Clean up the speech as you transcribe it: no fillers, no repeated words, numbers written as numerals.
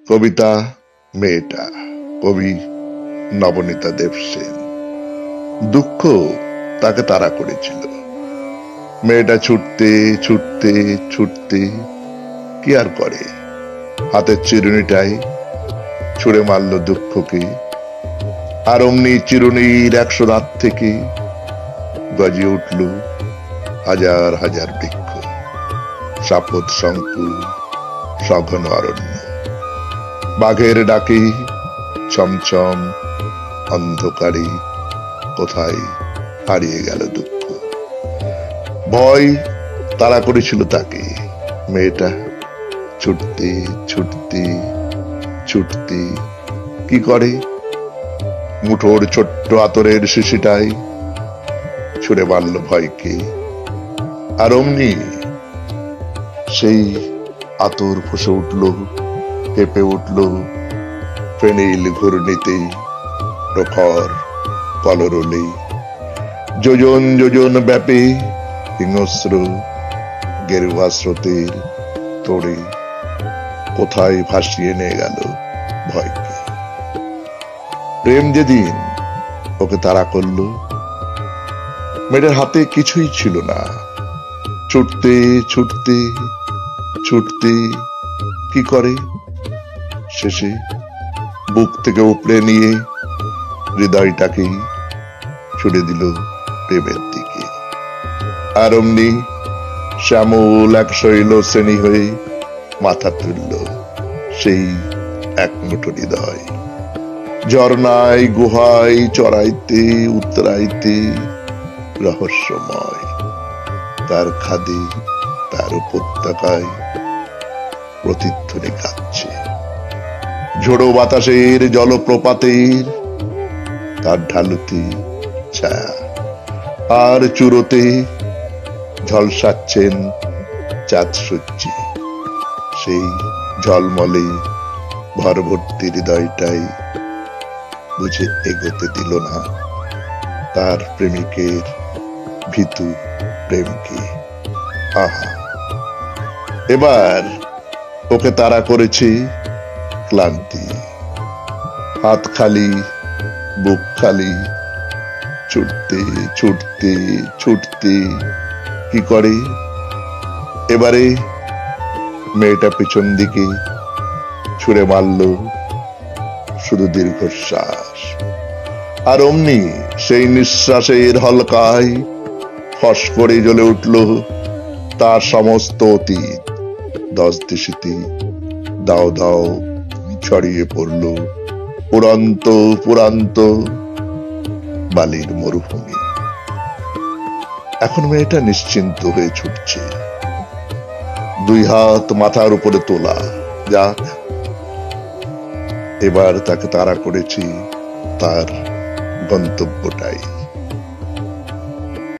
কবিতা মেয়েটা, কবি নবনীতা দেবসেন। দুঃখ তাকে তাড়া করেছিল। মেয়েটা ছুটতে ছুটতে ছুটতে কি আর করে, হাতের চিরুনিটাই ছুঁড়ে মারল দুঃখকে। আর অমনি চিরুনির 100 দাঁত থেকে গজিয়ে উঠল হাজার হাজার বৃক্ষ, সাপদ সংকুল সঘন অরণ্য। বাঘের ডাকে চমচম অন্ধকারে কোথায় হারিয়ে গেল দুঃখ। ভয় তাড়া করেছিল তাকে। মেয়েটা ছুটতে ছুটতে ছুটতে কি করে, মুঠোর ছোট্ট আতরের শিশিটাই ছুড়ে মারল ভয়কে। আর অমনি সেই আতর ফুসে উঠল, কেঁপে উঠল ফেনিল ঘূর্ণিতে, প্রখর কলরলে। যোজন যোজন ব্যাপে হিংস্র গেরুয়া স্রোতের তোড়ে কোথায় ভাসিয়ে নিয়ে গেল ভয়কে। প্রেম যেদিন ওকে তাড়া করল, মেয়েটার হাতে কিছুই ছিল না। ছুটতে ছুটতে ছুটতে কি করে, শেষে বুক থেকে উপড়ে নিয়ে হৃদয়টাকেই ছুড়ে দিল প্রেমের দিকে। আর অমনি শ্যামল এক শৈল শ্রেণী হয়ে মাথা তুলল সেই এক মুঠো হৃদয়। ঝর্ণায় গুহায় চড়াইতে উতরাইতে রহস্যময় তার খাদে, তার উপত্যকায় প্রতিধ্বনি গাচ্ছে। ঝোড়ো বাতাসের জলপ্রপাতের তার ঢালুতে ছায়া, আর চুরোতে ঝলসাচ্ছেন চাঁদ সূর্যি। সেই ঝলমলে ভরভর্তি হৃদয়টাই বুঝে এগোতে দিল না তার প্রেমিকের ভীতু প্রেমকে। আহা, এবার ওকে তাড়া করেছে ক্লান্তি। হাত খালি, বুক খালি, ছুটতে ছুটতে ছুটতে কি করে, এবারে মেয়েটা পিছন দিকে ছুঁড়ে মারল শুধু দীর্ঘশ্বাস। আর অমনি সেই নিঃশ্বাসের হলকায় ফস করে জ্বলে উঠল তার সমস্ত অতীত। 10 দিশিতে দাও দাও ছড়িয়ে পড়ল পুরান্ত পুরান্ত বালির মরুভূমি। এখন মেয়েটা নিশ্চিন্ত হয়ে ছুটছে, 2 হাত মাথার উপরে তোলা। যাক, এবার তাকে তাড়া করেছি তার গন্তব্যটাই।